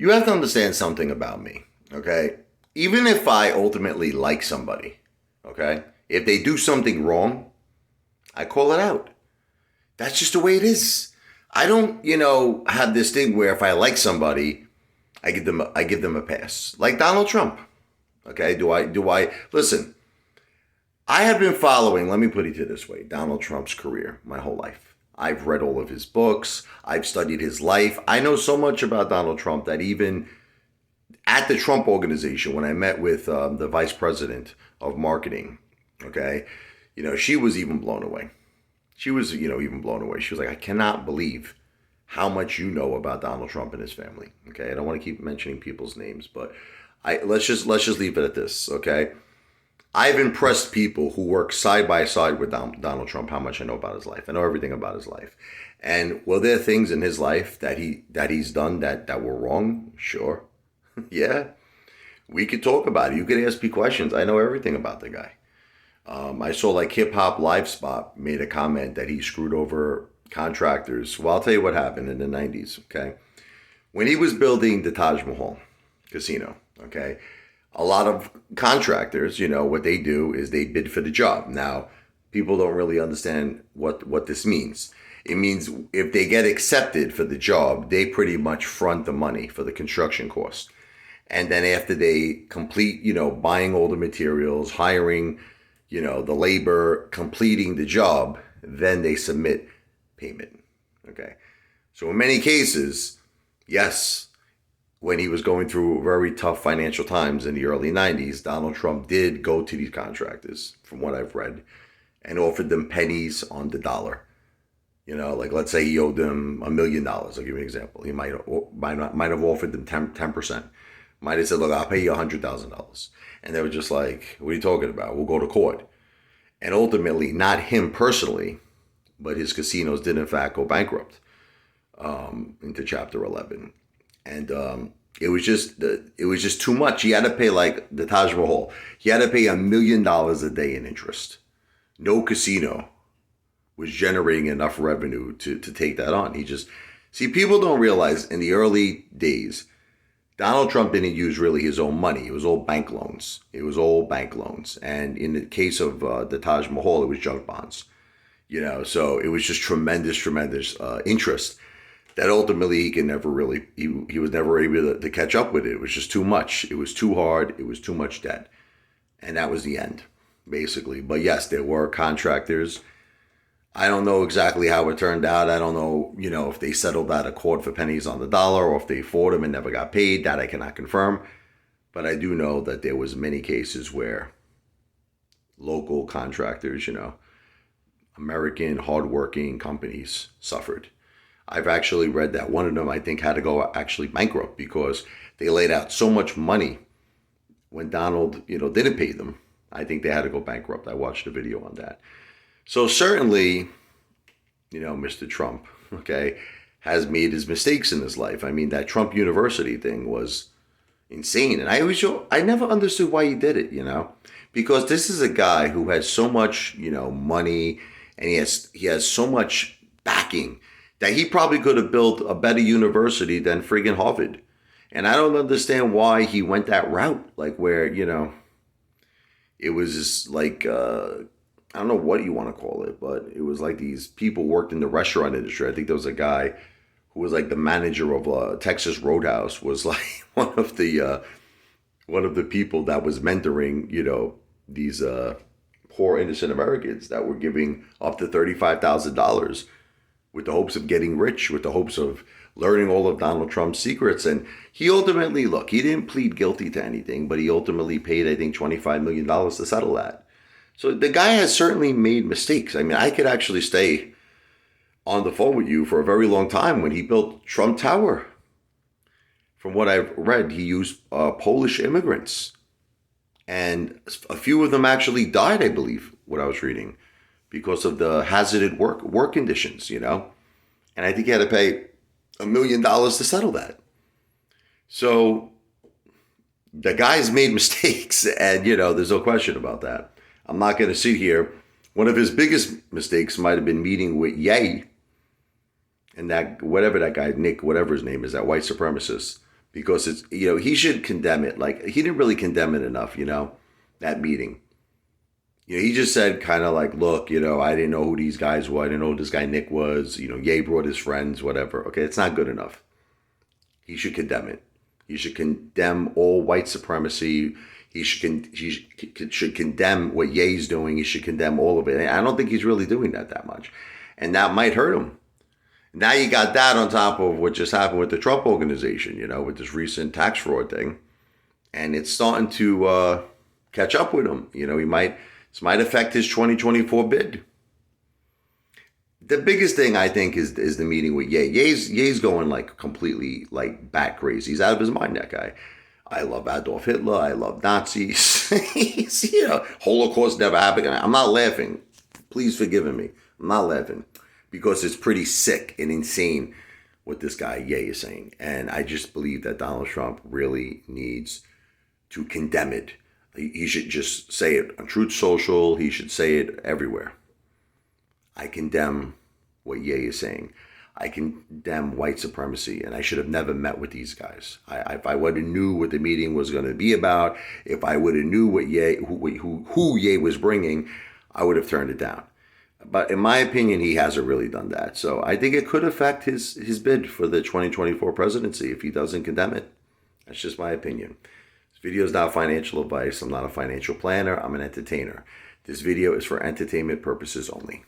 You have to understand something about me, okay? Even if I ultimately like somebody, okay? If they do something wrong, I call it out. That's just the way it is. I don't, have this thing where if I like somebody, I give them a pass. Like Donald Trump. Okay? Do I listen, I have been following, let me put it this way, Donald Trump's career my whole life. I've read all of his books. I've studied his life. I know so much about Donald Trump that even at the Trump organization, when I met with the vice president of marketing, okay, she was even blown away. She was, even blown away. She was like, I cannot believe how much you know about Donald Trump and his family. Okay, I don't want to keep mentioning people's names, but let's just leave it at this. Okay, I've impressed people who work side by side with Donald Trump how much I know about his life. I know everything about his life. And were there things in his life that he's done that were wrong? Sure. Yeah. We could talk about it. You could ask me questions. I know everything about the guy. I saw like Hip Hop Live Spot made a comment that he screwed over contractors. Well, I'll tell you what happened in the 90s, okay? When he was building the Taj Mahal casino, okay? A lot of contractors, what they do is they bid for the job. Now, people don't really understand what this means. It means if they get accepted for the job, they pretty much front the money for the construction cost. And then after they complete, buying all the materials, hiring, the labor, completing the job, then they submit payment. Okay. So in many cases, yes, when he was going through very tough financial times in the early 90s, Donald Trump did go to these contractors, from what I've read, and offered them pennies on the dollar. Like let's say he owed them $1 million. I'll give you an example. He might have offered them 10%. Might have said, look, I'll pay you $100,000. And they were just like, what are you talking about? We'll go to court. And ultimately, not him personally, but his casinos did in fact go bankrupt into Chapter 11. And it was just too much. He had to pay, like the Taj Mahal, he had to pay $1 million a day in interest. No casino was generating enough revenue to take that on. People don't realize in the early days, Donald Trump didn't use really his own money. It was all bank loans. And in the case of the Taj Mahal, it was junk bonds. So it was just tremendous interest that ultimately he was never able to catch up with it. It was just too much. It was too hard. It was too much debt. And that was the end, basically. But yes, there were contractors. I don't know exactly how it turned out. I don't know, if they settled out of court for pennies on the dollar or if they fought him and never got paid. That I cannot confirm. But I do know that there was many cases where local contractors, American hardworking companies suffered. I've actually read that one of them, I think, had to go actually bankrupt because they laid out so much money when Donald, didn't pay them. I think they had to go bankrupt. I watched a video on that. So certainly, Mr. Trump, okay, has made his mistakes in his life. I mean, that Trump University thing was insane. And I never understood why he did it, because this is a guy who has so much, money, and he has so much backing that he probably could have built a better university than friggin' Harvard. And I don't understand why he went that route, like where, it was just like, I don't know what you want to call it, but it was like these people worked in the restaurant industry. I think there was a guy who was like the manager of Texas Roadhouse, was like one of the people that was mentoring, these poor innocent Americans that were giving up to $35,000 with the hopes of getting rich, with the hopes of learning all of Donald Trump's secrets. And he ultimately, he didn't plead guilty to anything, but he ultimately paid, I think, $25 million to settle that. So the guy has certainly made mistakes. I mean, I could actually stay on the phone with you for a very long time when he built Trump Tower. From what I've read, he used Polish immigrants. And a few of them actually died, I believe, what I was reading, because of the hazardous work conditions, And I think he had to pay $1 million to settle that. So the guy's made mistakes, and, there's no question about that. I'm not going to sit here. One of his biggest mistakes might have been meeting with Ye and that, whatever that guy, Nick, whatever his name is, that white supremacist, because it's, he should condemn it. Like, he didn't really condemn it enough, that meeting. He just said kind of like, look, I didn't know who these guys were. I didn't know who this guy Nick was. Ye brought his friends, whatever. Okay, it's not good enough. He should condemn it. He should condemn all white supremacy. He should condemn what Ye's doing. He should condemn all of it. And I don't think he's really doing that much. And that might hurt him. Now you got that on top of what just happened with the Trump organization, with this recent tax fraud thing. And it's starting to catch up with him. This might affect his 2024 bid. The biggest thing I think is the meeting with Ye. Ye's going like completely like bat crazy. He's out of his mind, that guy. I love Adolf Hitler. I love Nazis. Holocaust never happened. I'm not laughing. Please forgive me. I'm not laughing because it's pretty sick and insane what this guy Ye is saying. And I just believe that Donald Trump really needs to condemn it. He should just say it on Truth Social. He should say it everywhere. I condemn what Ye is saying. I condemn white supremacy, and I should have never met with these guys. If I would have knew what the meeting was going to be about, if I would have knew what who Ye was bringing, I would have turned it down. But in my opinion, he hasn't really done that. So I think it could affect his bid for the 2024 presidency if he doesn't condemn it. That's just my opinion. This video is not financial advice. I'm not a financial planner. I'm an entertainer. This video is for entertainment purposes only.